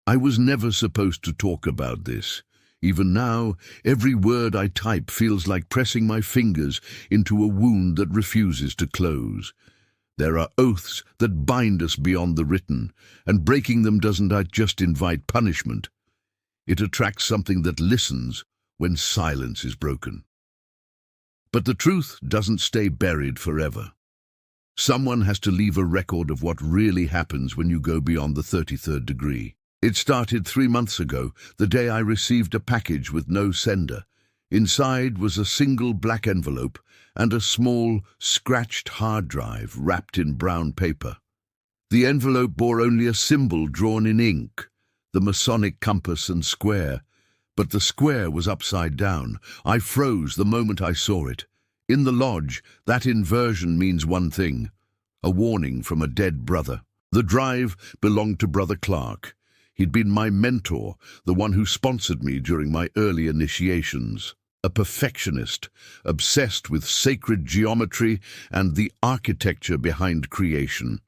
I was never supposed to talk about this. Even now, every word I type feels like pressing my fingers into a wound that refuses to close. There are oaths that bind us beyond the written, and breaking them doesn't just invite punishment. It attracts something that listens when silence is broken. But the truth doesn't stay buried forever. Someone has to leave a record of what really happens when you go beyond the 33rd degree. It started 3 months ago, the day I received a package with no sender. Inside was a single black envelope and a small, scratched hard drive wrapped in brown paper. The envelope bore only a symbol drawn in ink, the Masonic compass and square, but the square was upside down. I froze the moment I saw it. In the lodge, that inversion means one thing: a warning from a dead brother. The drive belonged to Brother Clark. He'd been my mentor, the one who sponsored me during my early initiations. A perfectionist, obsessed with sacred geometry and the architecture behind creation.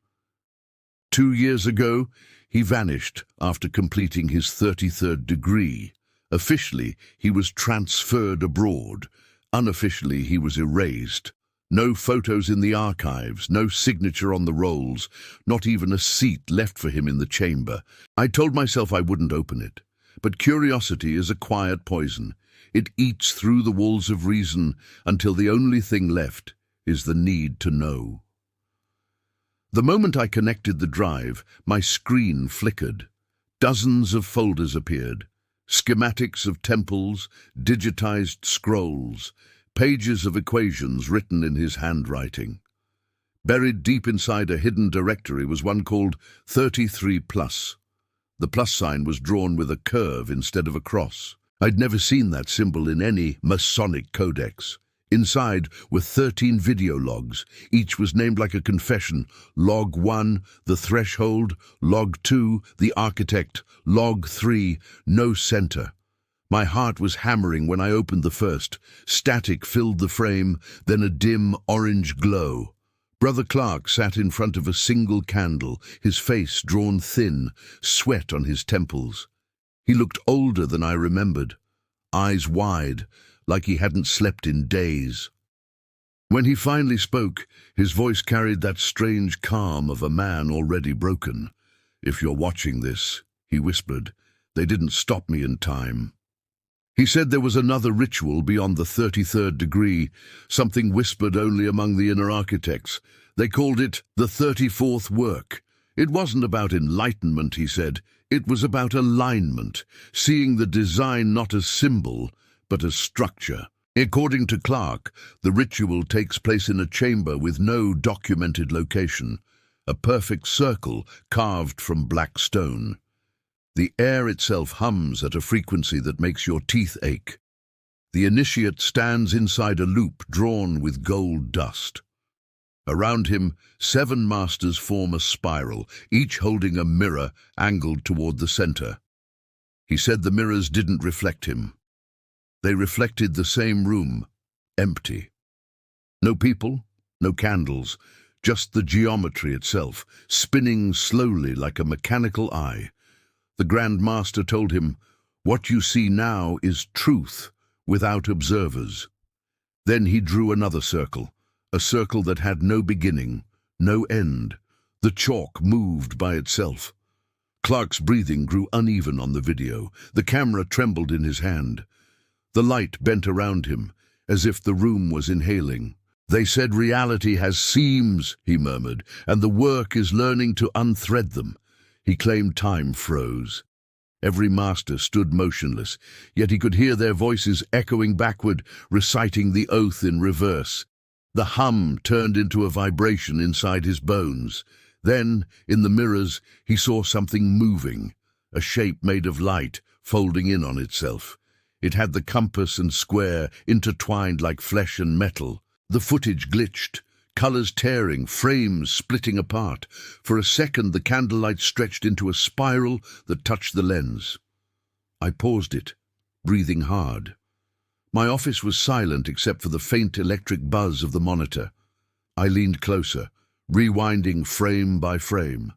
2 years ago, he vanished after completing his 33rd degree. Officially, he was transferred abroad. Unofficially, he was erased. No photos in the archives, no signature on the rolls, not even a seat left for him in the chamber. I told myself I wouldn't open it. But curiosity is a quiet poison. It eats through the walls of reason until the only thing left is the need to know. The moment I connected the drive, my screen flickered. Dozens of folders appeared. Schematics of temples, digitized scrolls, pages of equations written in his handwriting. Buried deep inside a hidden directory was one called 33+. The plus sign was drawn with a curve instead of a cross. I'd never seen that symbol in any Masonic codex. Inside were 13 video logs. Each was named like a confession. Log 1, the threshold. Log 2, the architect. Log 3, no center. My heart was hammering when I opened the first. Static filled the frame, then a dim orange glow. Brother Clark sat in front of a single candle, his face drawn thin, sweat on his temples. He looked older than I remembered, eyes wide, like he hadn't slept in days. When he finally spoke, his voice carried that strange calm of a man already broken. "If you're watching this," he whispered, "they didn't stop me in time." He said there was another ritual beyond the 33rd degree, something whispered only among the inner architects. They called it the 34th work. It wasn't about enlightenment, he said. It was about alignment, seeing the design not as symbol, but as structure. According to Clark, the ritual takes place in a chamber with no documented location, a perfect circle carved from black stone. The air itself hums at a frequency that makes your teeth ache. The initiate stands inside a loop drawn with gold dust. Around him, 7 masters form a spiral, each holding a mirror angled toward the center. He said the mirrors didn't reflect him. They reflected the same room, empty. No people, no candles, just the geometry itself, spinning slowly like a mechanical eye. The Grand Master told him, "What you see now is truth, without observers." Then he drew another circle, a circle that had no beginning, no end. The chalk moved by itself. Clark's breathing grew uneven on the video. The camera trembled in his hand. The light bent around him, as if the room was inhaling. "They said reality has seams," he murmured, "and the work is learning to unthread them." He claimed time froze. Every master stood motionless, yet he could hear their voices echoing backward, reciting the oath in reverse. The hum turned into a vibration inside his bones. Then, in the mirrors, he saw something moving, a shape made of light, folding in on itself. It had the compass and square intertwined like flesh and metal. The footage glitched, colors tearing, frames splitting apart. For a second, the candlelight stretched into a spiral that touched the lens. I paused it, breathing hard. My office was silent except for the faint electric buzz of the monitor. I leaned closer, rewinding frame by frame.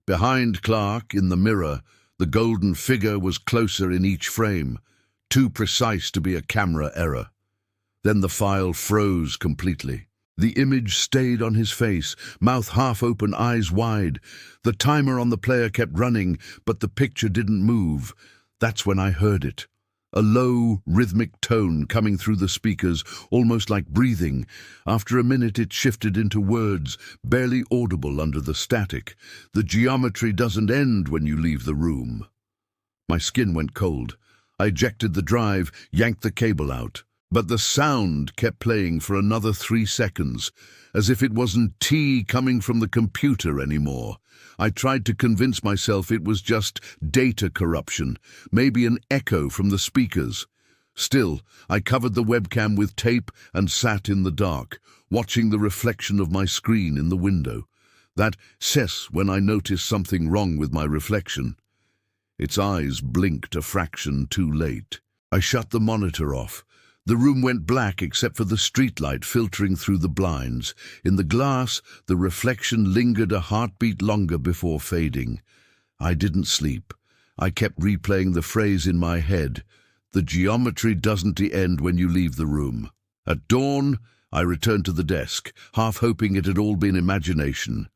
Behind Clark, in the mirror, the The golden figure was closer in each frame, too precise to be a camera error. Then the file froze completely. The image stayed on his face, mouth half open, eyes wide. The timer on the player kept running, but the picture didn't move. That's when I heard it. A low, rhythmic tone coming through the speakers, almost like breathing. After a minute it shifted into words, barely audible under the static. The geometry doesn't end when you leave the room. My skin went cold. I ejected the drive, yanked the cable out. But the sound kept playing for another 3 seconds, as if it wasn't tea coming from the computer anymore. I tried to convince myself it was just data corruption, maybe an echo from the speakers. Still, I covered the webcam with tape and sat in the dark, watching the reflection of my screen in the window. That cess when I noticed something wrong with my reflection. Its eyes blinked a fraction too late. I shut the monitor off. The room went black except for the streetlight filtering through the blinds. In the glass, the reflection lingered a heartbeat longer before fading. I didn't sleep. I kept replaying the phrase in my head. The geometry doesn't end when you leave the room. At dawn, I returned to the desk, half hoping it had all been imagination.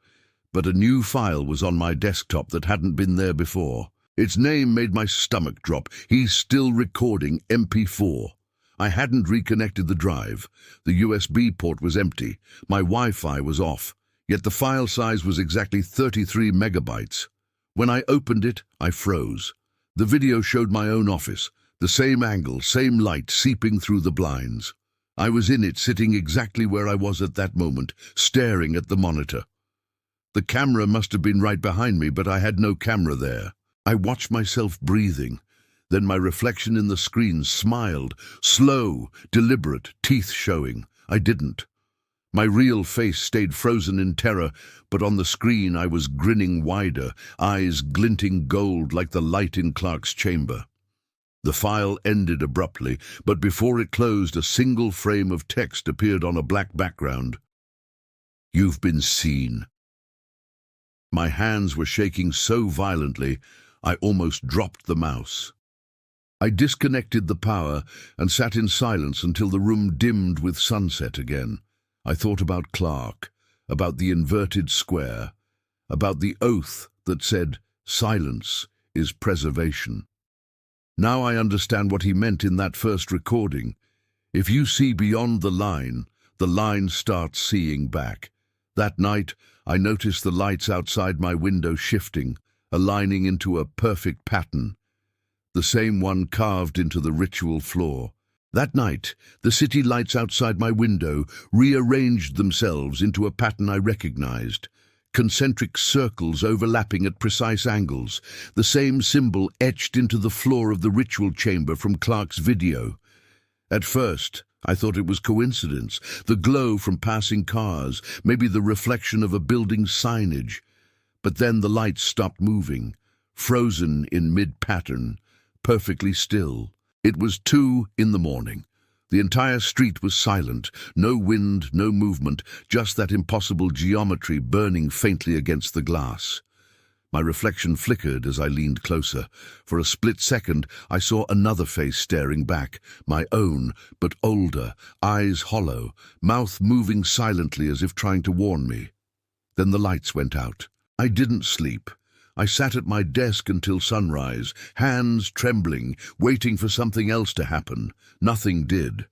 But a new file was on my desktop that hadn't been there before. Its name made my stomach drop. He's still recording MP4. I hadn't reconnected the drive. The USB port was empty. My Wi-Fi was off. Yet the file size was exactly 33 megabytes. When I opened it, I froze. The video showed my own office. The same angle, same light seeping through the blinds. I was in it, sitting exactly where I was at that moment, staring at the monitor. The camera must have been right behind me, but I had no camera there. I watched myself breathing. Then my reflection in the screen smiled, slow, deliberate, teeth showing. I didn't. My real face stayed frozen in terror, but on the screen I was grinning wider, eyes glinting gold like the light in Clark's chamber. The file ended abruptly, but before it closed, a single frame of text appeared on a black background. "You've been seen." My hands were shaking so violently, I almost dropped the mouse. I disconnected the power and sat in silence until the room dimmed with sunset again. I thought about Clark, about the inverted square, about the oath that said, "Silence is preservation." Now I understand what he meant in that first recording. If you see beyond the line starts seeing back. That night, I noticed the lights outside my window shifting, aligning into a perfect pattern. The same one carved into the ritual floor. That night, the city lights outside my window rearranged themselves into a pattern I recognized. Concentric circles overlapping at precise angles, the same symbol etched into the floor of the ritual chamber from Clark's video. At first, I thought it was coincidence, the glow from passing cars, maybe the reflection of a building's signage. But then the lights stopped moving, frozen in mid-pattern, perfectly still. It was 2 in the morning. The entire street was silent, no wind, no movement, just that impossible geometry burning faintly against the glass. My reflection flickered as I leaned closer. For a split second, I saw another face staring back, my own, but older, eyes hollow, mouth moving silently as if trying to warn me. Then the lights went out. I didn't sleep. I sat at my desk until sunrise, hands trembling, waiting for something else to happen. Nothing did.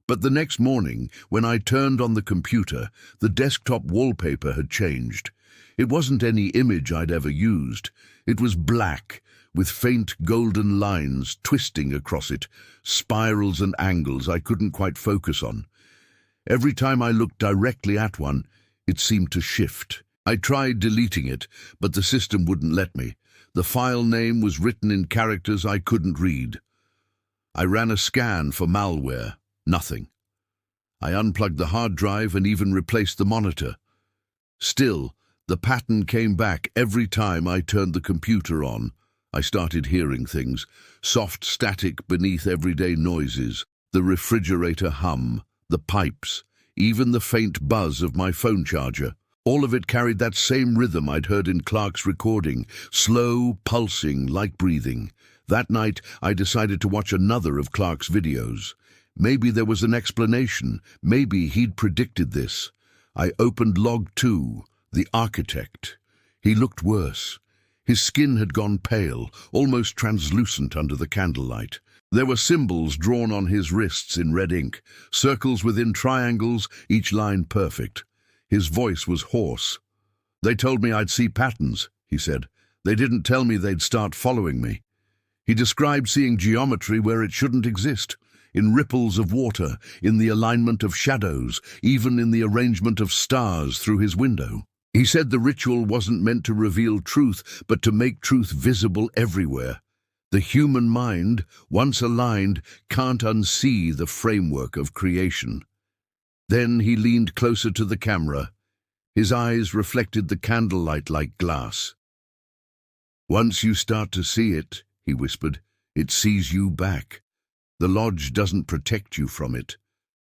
But the next morning, when I turned on the computer, the desktop wallpaper had changed. It wasn't any image I'd ever used. It was black, with faint golden lines twisting across it, spirals and angles I couldn't quite focus on. Every time I looked directly at one, it seemed to shift. I tried deleting it, but the system wouldn't let me. The file name was written in characters I couldn't read. I ran a scan for malware. Nothing. I unplugged the hard drive and even replaced the monitor. Still, the pattern came back every time I turned the computer on. I started hearing things, soft static beneath everyday noises, the refrigerator hum, the pipes, even the faint buzz of my phone charger. All of it carried that same rhythm I'd heard in Clark's recording, slow, pulsing, like breathing. That night, I decided to watch another of Clark's videos. Maybe there was an explanation. Maybe he'd predicted this. I opened log 2, the architect. He looked worse. His skin had gone pale, almost translucent under the candlelight. There were symbols drawn on his wrists in red ink, circles within triangles, each line perfect. His voice was hoarse. "They told me I'd see patterns," he said. "They didn't tell me they'd start following me." He described seeing geometry where it shouldn't exist, in ripples of water, in the alignment of shadows, even in the arrangement of stars through his window. He said the ritual wasn't meant to reveal truth, but to make truth visible everywhere. The human mind, once aligned, can't unsee the framework of creation. Then he leaned closer to the camera. His eyes reflected the candlelight like glass. "Once you start to see it," he whispered, "it sees you back. The lodge doesn't protect you from it.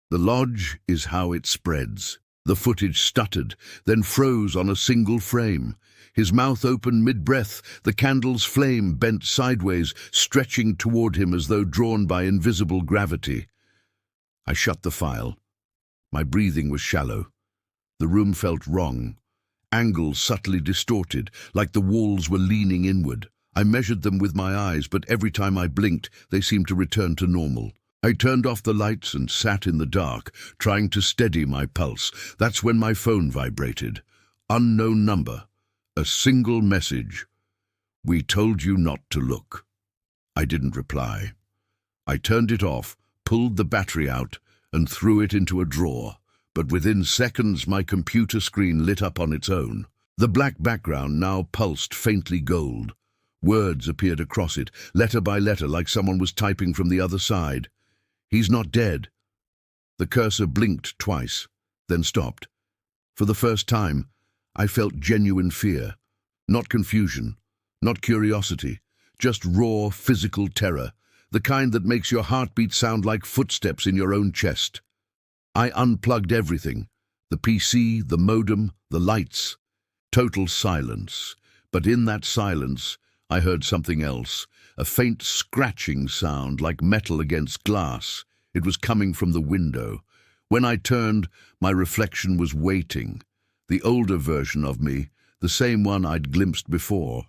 The lodge is how it spreads." The footage stuttered, then froze on a single frame. His mouth opened mid-breath, the candle's flame bent sideways, stretching toward him as though drawn by invisible gravity. I shut the file. My breathing was shallow. The room felt wrong. Angles subtly distorted, like the walls were leaning inward. I measured them with my eyes, but every time I blinked, they seemed to return to normal. I turned off the lights and sat in the dark, trying to steady my pulse. That's when my phone vibrated. Unknown number. A single message. "We told you not to look." I didn't reply. I turned it off, pulled the battery out, and threw it into a drawer. But within seconds, my computer screen lit up on its own. The black background now pulsed faintly gold. Words appeared across it, letter by letter, like someone was typing from the other side. "He's not dead." The cursor blinked twice, then stopped. For the first time, I felt genuine fear. Not confusion, not curiosity, just raw physical terror, the kind that makes your heartbeat sound like footsteps in your own chest. I unplugged everything, the PC, the modem, the lights. Total silence. But in that silence, I heard something else. A faint scratching sound like metal against glass. It was coming from the window. When I turned, my reflection was waiting. The older version of me, the same one I'd glimpsed before.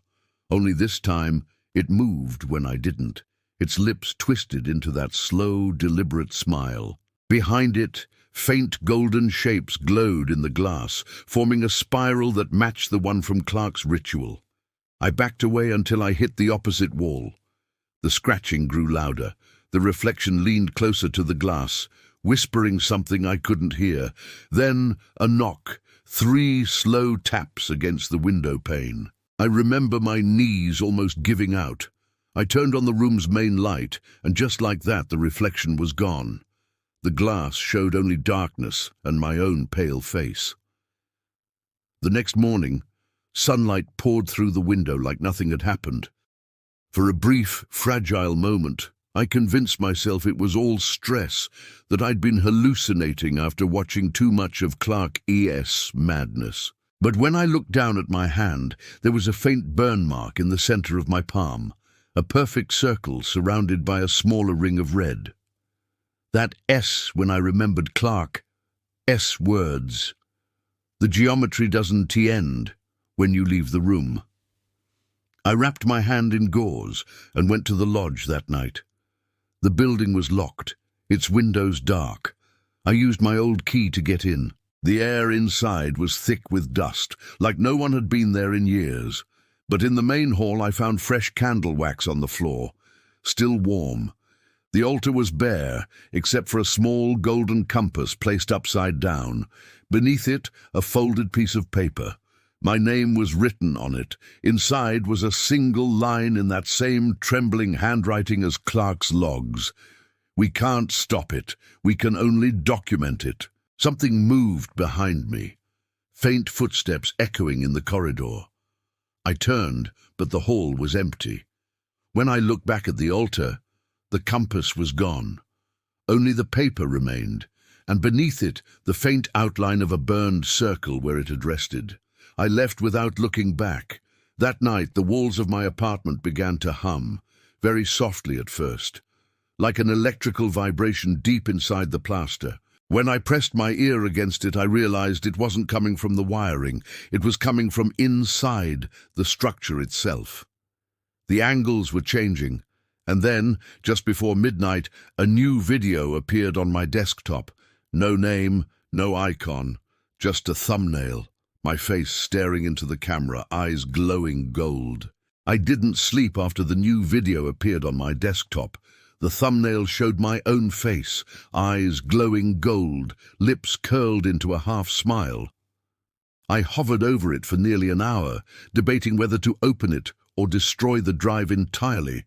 Only this time, it moved when I didn't. Its lips twisted into that slow, deliberate smile. Behind it, faint golden shapes glowed in the glass, forming a spiral that matched the one from Clark's ritual. I backed away until I hit the opposite wall. The scratching grew louder. The reflection leaned closer to the glass, whispering something I couldn't hear. Then a knock, 3 slow taps against the window pane. I remember my knees almost giving out. I turned on the room's main light, and just like that, the reflection was gone. The glass showed only darkness and my own pale face. The next morning, sunlight poured through the window like nothing had happened. For a brief, fragile moment, I convinced myself it was all stress, that I'd been hallucinating after watching too much of Clark E.S. madness. But when I looked down at my hand, there was a faint burn mark in the center of my palm, a perfect circle surrounded by a smaller ring of red. That S when I remembered Clark. S words. The geometry doesn't end when you leave the room. I wrapped my hand in gauze and went to the lodge that night. The building was locked, its windows dark. I used my old key to get in. The air inside was thick with dust, like no one had been there in years. But in the main hall I found fresh candle wax on the floor, still warm. The altar was bare, except for a small golden compass placed upside down. Beneath it, a folded piece of paper. My name was written on it. Inside was a single line in that same trembling handwriting as Clark's logs. "We can't stop it. We can only document it." Something moved behind me. Faint footsteps echoing in the corridor. I turned, but the hall was empty. When I looked back at the altar, the compass was gone. Only the paper remained, and beneath it, the faint outline of a burned circle where it had rested. I left without looking back. That night, the walls of my apartment began to hum, very softly at first, like an electrical vibration deep inside the plaster. When I pressed my ear against it, I realized it wasn't coming from the wiring. It was coming from inside the structure itself. The angles were changing, and then, just before midnight, a new video appeared on my desktop. No name, no icon, just a thumbnail. My face staring into the camera, eyes glowing gold. I didn't sleep after the new video appeared on my desktop. The thumbnail showed my own face, eyes glowing gold, lips curled into a half smile. I hovered over it for nearly an hour, debating whether to open it or destroy the drive entirely.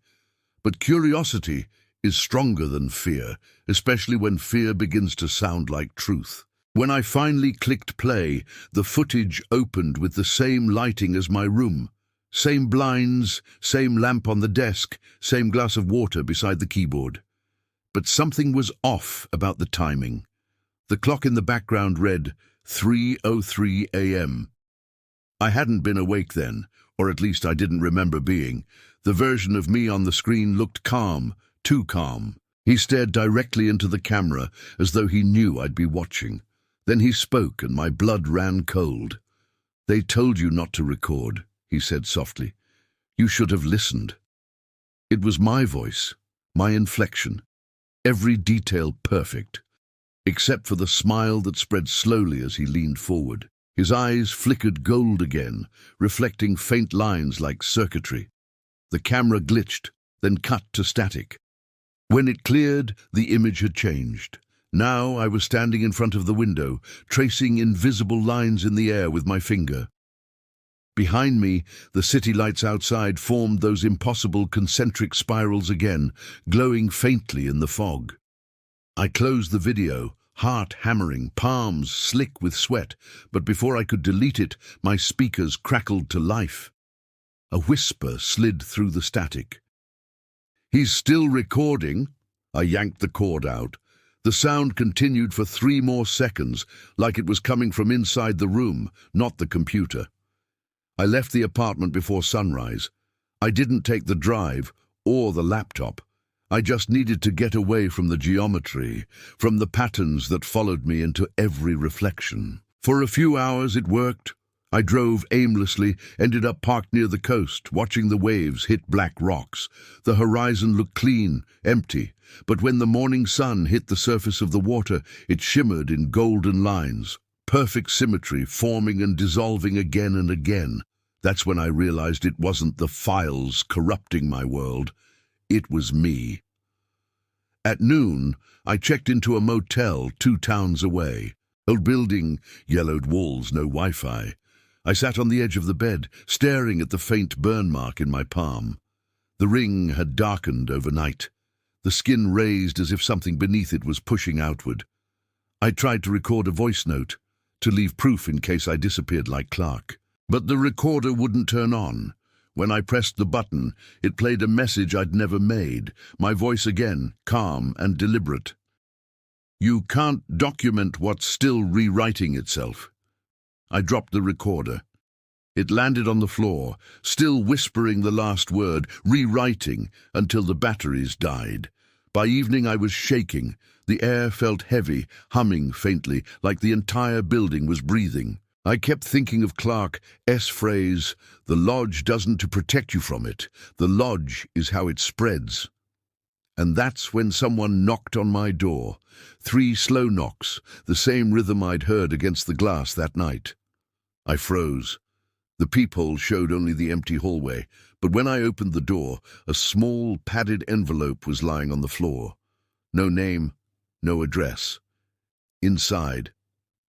But curiosity is stronger than fear, especially when fear begins to sound like truth. When I finally clicked play, the footage opened with the same lighting as my room. Same blinds, same lamp on the desk, same glass of water beside the keyboard. But something was off about the timing. The clock in the background read 3:03 a.m. I hadn't been awake then, or at least I didn't remember being. The version of me on the screen looked calm, too calm. He stared directly into the camera as though he knew I'd be watching. Then he spoke and my blood ran cold. "They told you not to record," he said softly. "You should have listened." It was my voice, my inflection, every detail perfect, except for the smile that spread slowly as he leaned forward. His eyes flickered gold again, reflecting faint lines like circuitry. The camera glitched, then cut to static. When it cleared, the image had changed. Now I was standing in front of the window, tracing invisible lines in the air with my finger. Behind me, the city lights outside formed those impossible concentric spirals again, glowing faintly in the fog. I closed the video, heart hammering, palms slick with sweat, but before I could delete it, my speakers crackled to life. A whisper slid through the static. "He's still recording." I yanked the cord out. The sound continued for 3 more seconds, like it was coming from inside the room, not the computer. I left the apartment before sunrise. I didn't take the drive or the laptop. I just needed to get away from the geometry, from the patterns that followed me into every reflection. For a few hours it worked. I drove aimlessly, ended up parked near the coast, watching the waves hit black rocks. The horizon looked clean, empty, but when the morning sun hit the surface of the water, it shimmered in golden lines, perfect symmetry, forming and dissolving again and again. That's when I realized it wasn't the files corrupting my world. It was me. At noon, I checked into a motel 2 towns away. Old building, yellowed walls, no Wi-Fi. I sat on the edge of the bed, staring at the faint burn mark in my palm. The ring had darkened overnight. The skin raised as if something beneath it was pushing outward. I tried to record a voice note, to leave proof in case I disappeared like Clark. But the recorder wouldn't turn on. When I pressed the button, it played a message I'd never made, my voice again, calm and deliberate. "You can't document what's still rewriting itself." I dropped the recorder. It landed on the floor, still whispering the last word, rewriting, until the batteries died. By evening I was shaking. The air felt heavy, humming faintly, like the entire building was breathing. I kept thinking of Clark's phrase, "The lodge doesn't to protect you from it. The lodge is how it spreads." And that's when someone knocked on my door. 3 slow knocks, the same rhythm I'd heard against the glass that night. I froze. The peephole showed only the empty hallway, but when I opened the door, a small, padded envelope was lying on the floor. No name, no address. Inside,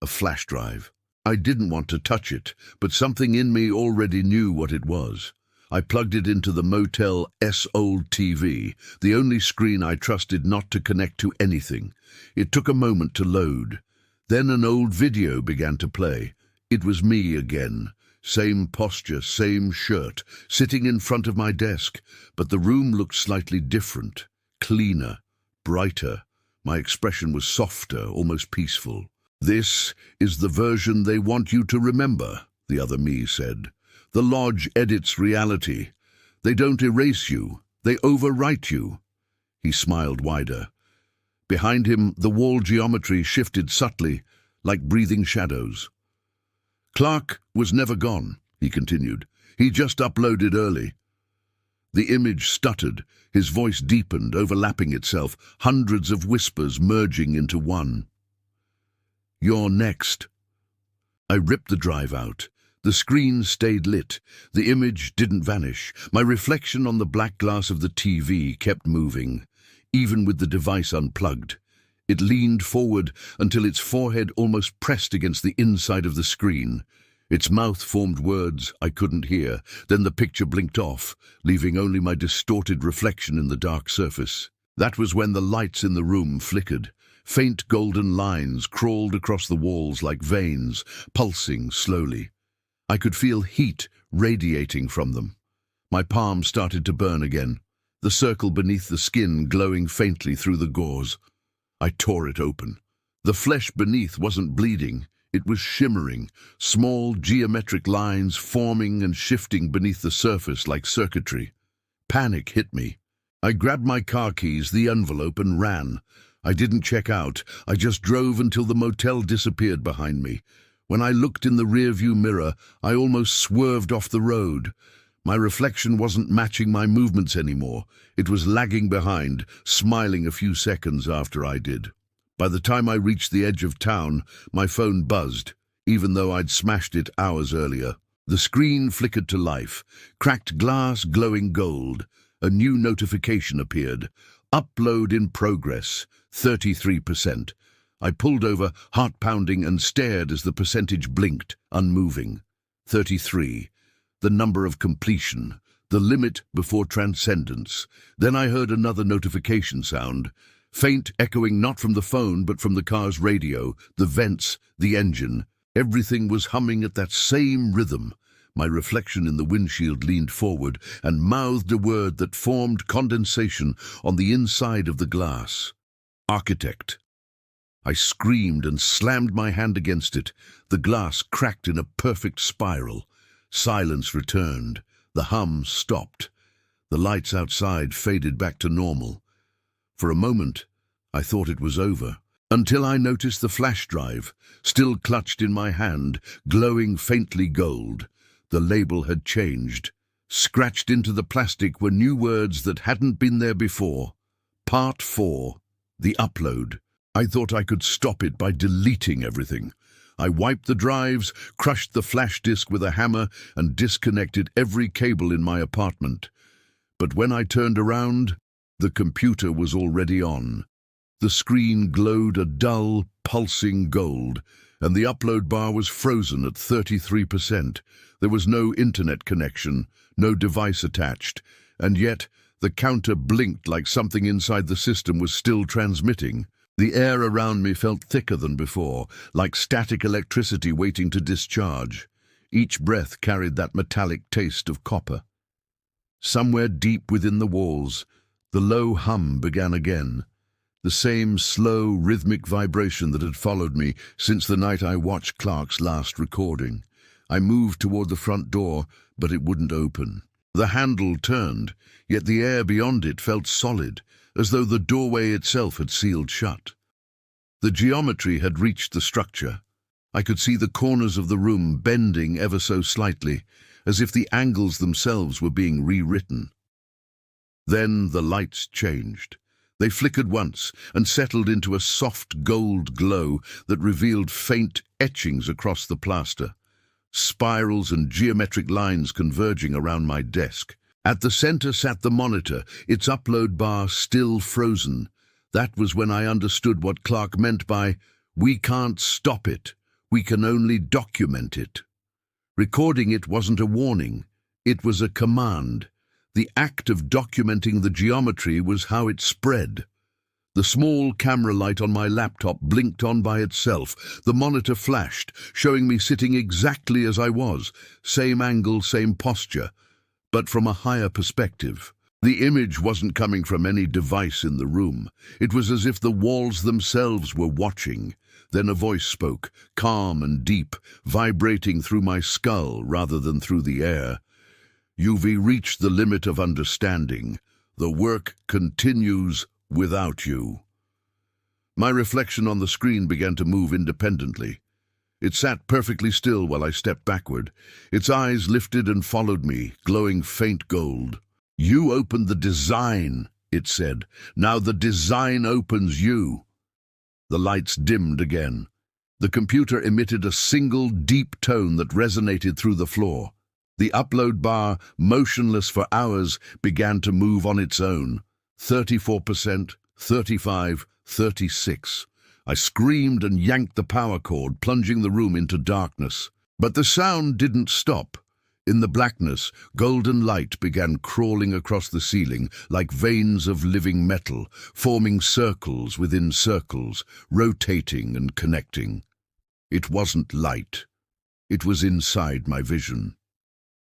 a flash drive. I didn't want to touch it, but something in me already knew what it was. I plugged it into the motel's old TV, the only screen I trusted not to connect to anything. It took a moment to load. Then an old video began to play. It was me again. Same posture, same shirt, sitting in front of my desk, but the room looked slightly different, cleaner, brighter, My expression was softer, almost peaceful. "This is the version they want you to remember," the other me said. "The Lodge edits reality. They don't erase you, they overwrite you." He smiled wider. Behind him, the wall geometry shifted subtly, like breathing shadows. "Clark was never gone," he continued. "He just uploaded early." The image stuttered, his voice deepened, overlapping itself, hundreds of whispers merging into one. "You're next." I ripped the drive out. The screen stayed lit. The image didn't vanish. My reflection on the black glass of the TV kept moving, even with the device unplugged. It leaned forward until its forehead almost pressed against the inside of the screen. Its mouth formed words I couldn't hear. Then the picture blinked off, leaving only my distorted reflection in the dark surface. That was when the lights in the room flickered. Faint golden lines crawled across the walls like veins, pulsing slowly. I could feel heat radiating from them. My palm started to burn again, the circle beneath the skin glowing faintly through the gauze. I tore it open. The flesh beneath wasn't bleeding. It was shimmering, small geometric lines forming and shifting beneath the surface like circuitry. Panic hit me. I grabbed my car keys, the envelope, and ran. I didn't check out. I just drove until the motel disappeared behind me. When I looked in the rearview mirror, I almost swerved off the road. My reflection wasn't matching my movements anymore. It was lagging behind, smiling a few seconds after I did. By the time I reached the edge of town, my phone buzzed, even though I'd smashed it hours earlier. The screen flickered to life, cracked glass glowing gold. A new notification appeared. "Upload in progress, 33%. I pulled over, heart pounding, and stared as the percentage blinked, unmoving. 33. The number of completion, the limit before transcendence. Then I heard another notification sound. Faint, echoing not from the phone but from the car's radio, the vents, the engine. Everything was humming at that same rhythm. My reflection in the windshield leaned forward and mouthed a word that formed condensation on the inside of the glass. "Architect." I screamed and slammed my hand against it. The glass cracked in a perfect spiral. Silence returned. The hum stopped. The lights outside faded back to normal. For a moment, I thought it was over, until I noticed the flash drive, still clutched in my hand, glowing faintly gold. The label had changed. Scratched into the plastic were new words that hadn't been there before. Part 4. The upload. I thought I could stop it by deleting everything. I wiped the drives, crushed the flash disk with a hammer, and disconnected every cable in my apartment. But when I turned around, the computer was already on. The screen glowed a dull, pulsing gold, and the upload bar was frozen at 33%. There was no internet connection, no device attached, and yet the counter blinked like something inside the system was still transmitting. The air around me felt thicker than before, like static electricity waiting to discharge. Each breath carried that metallic taste of copper. Somewhere deep within the walls, the low hum began again. The same slow, rhythmic vibration that had followed me since the night I watched Clark's last recording. I moved toward the front door, but it wouldn't open. The handle turned, yet the air beyond it felt solid, as though the doorway itself had sealed shut. The geometry had reached the structure. I could see the corners of the room bending ever so slightly, as if the angles themselves were being rewritten. Then the lights changed. They flickered once and settled into a soft gold glow that revealed faint etchings across the plaster, spirals and geometric lines converging around my desk. At the center sat the monitor, its upload bar still frozen. That was when I understood what Clark meant by, "We can't stop it, we can only document it." Recording it wasn't a warning, it was a command. The act of documenting the geometry was how it spread. The small camera light on my laptop blinked on by itself. The monitor flashed, showing me sitting exactly as I was, same angle, same posture, but from a higher perspective. The image wasn't coming from any device in the room. It was as if the walls themselves were watching. Then a voice spoke, calm and deep, vibrating through my skull rather than through the air. "You've reached the limit of understanding. The work continues without you." My reflection on the screen began to move independently. It sat perfectly still while I stepped backward. Its eyes lifted and followed me, glowing faint gold. "You opened the design," it said. "Now the design opens you." The lights dimmed again. The computer emitted a single deep tone that resonated through the floor. The upload bar, motionless for hours, began to move on its own. 34%, 35, 36. I screamed and yanked the power cord, plunging the room into darkness. But the sound didn't stop. In the blackness, golden light began crawling across the ceiling like veins of living metal, forming circles within circles, rotating and connecting. It wasn't light. It was inside my vision.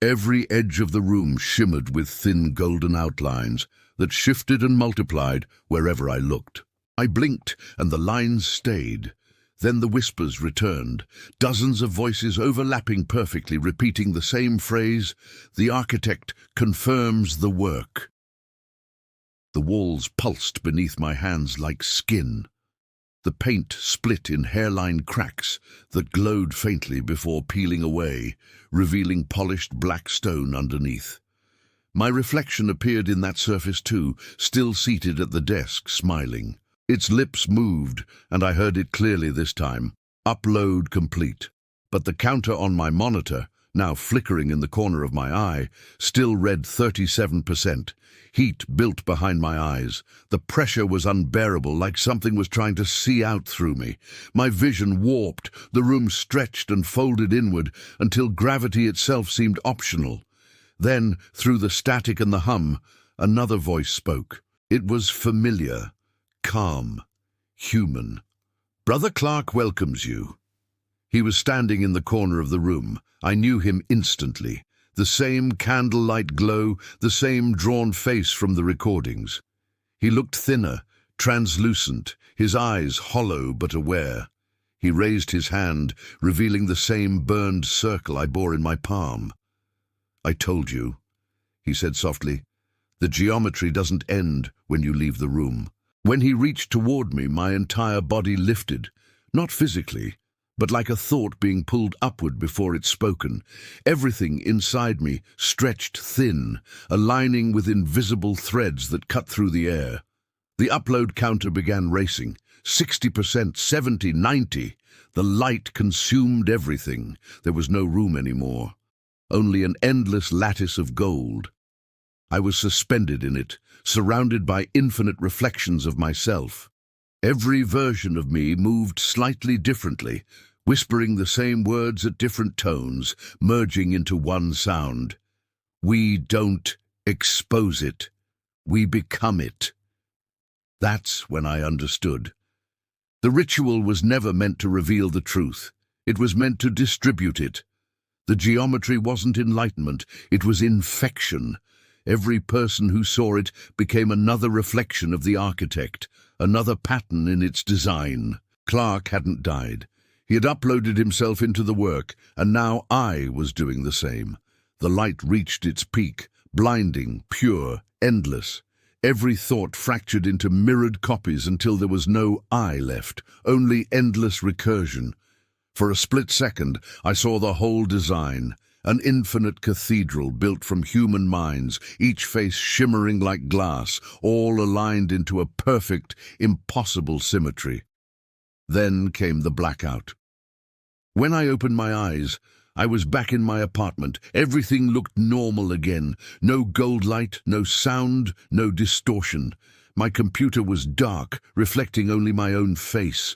Every edge of the room shimmered with thin golden outlines that shifted and multiplied wherever I looked. I blinked, and the lines stayed. Then the whispers returned, dozens of voices overlapping perfectly, repeating the same phrase: "The architect confirms the work." The walls pulsed beneath my hands like skin. The paint split in hairline cracks that glowed faintly before peeling away, revealing polished black stone underneath. My reflection appeared in that surface too, still seated at the desk, smiling. Its lips moved, and I heard it clearly this time. "Upload complete." But the counter on my monitor, now flickering in the corner of my eye, still read 37%. Heat built behind my eyes. The pressure was unbearable, like something was trying to see out through me. My vision warped, the room stretched and folded inward until gravity itself seemed optional. Then, through the static and the hum, another voice spoke. It was familiar, calm, human. "Brother Clark welcomes you." He was standing in the corner of the room. I knew him instantly. The same candlelight glow, the same drawn face from the recordings. He looked thinner, translucent, his eyes hollow but aware. He raised his hand, revealing the same burned circle I bore in my palm. "I told you," he said softly. "The geometry doesn't end when you leave the room." When he reached toward me, my entire body lifted, not physically, but like a thought being pulled upward before it's spoken. Everything inside me stretched thin, aligning with invisible threads that cut through the air. The upload counter began racing. 60%, 70, 90. The light consumed everything. There was no room anymore. Only an endless lattice of gold. I was suspended in it, surrounded by infinite reflections of myself. Every version of me moved slightly differently, whispering the same words at different tones, merging into one sound. "We don't expose it. We become it." That's when I understood. The ritual was never meant to reveal the truth. It was meant to distribute it. The geometry wasn't enlightenment, it was infection. Every person who saw it became another reflection of the architect, another pattern in its design. Clark hadn't died. He had uploaded himself into the work, and now I was doing the same. The light reached its peak, blinding, pure, endless. Every thought fractured into mirrored copies until there was no I left, only endless recursion. For a split second, I saw the whole design. An infinite cathedral built from human minds, each face shimmering like glass, all aligned into a perfect, impossible symmetry. Then came the blackout. When I opened my eyes, I was back in my apartment. Everything looked normal again. No gold light, no sound, no distortion. My computer was dark, reflecting only my own face.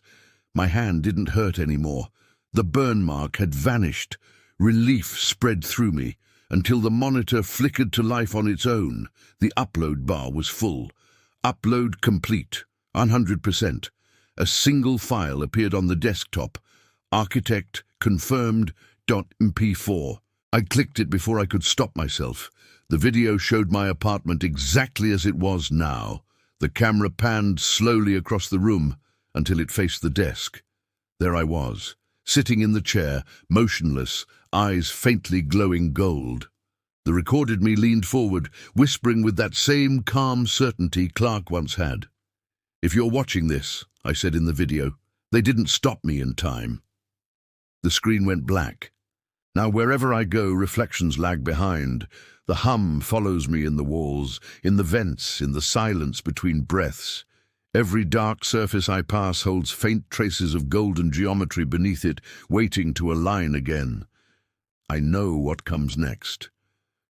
My hand didn't hurt anymore. The burn mark had vanished. Relief spread through me, until the monitor flickered to life on its own. The upload bar was full. Upload complete, 100%. A single file appeared on the desktop. Architect confirmed .mp4. I clicked it before I could stop myself. The video showed my apartment exactly as it was now. The camera panned slowly across the room until it faced the desk. There I was, sitting in the chair, motionless, eyes faintly glowing gold. The recorded me leaned forward, whispering with that same calm certainty Clark once had. "If you're watching this," I said in the video, "they didn't stop me in time." The screen went black. Now wherever I go, reflections lag behind. The hum follows me in the walls, in the vents, in the silence between breaths. Every dark surface I pass holds faint traces of golden geometry beneath it, waiting to align again. I know what comes next.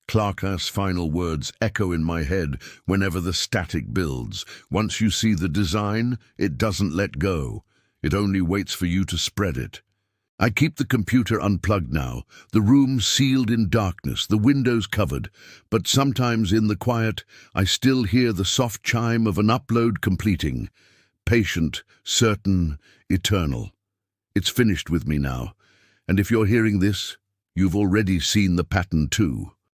Clark's final words echo in my head whenever the static builds. Once you see the design, it doesn't let go. It only waits for you to spread it. I keep the computer unplugged now, the room sealed in darkness, the windows covered, but sometimes in the quiet I still hear the soft chime of an upload completing. Patient, certain, eternal. It's finished with me now, and if you're hearing this, you've already seen the pattern too.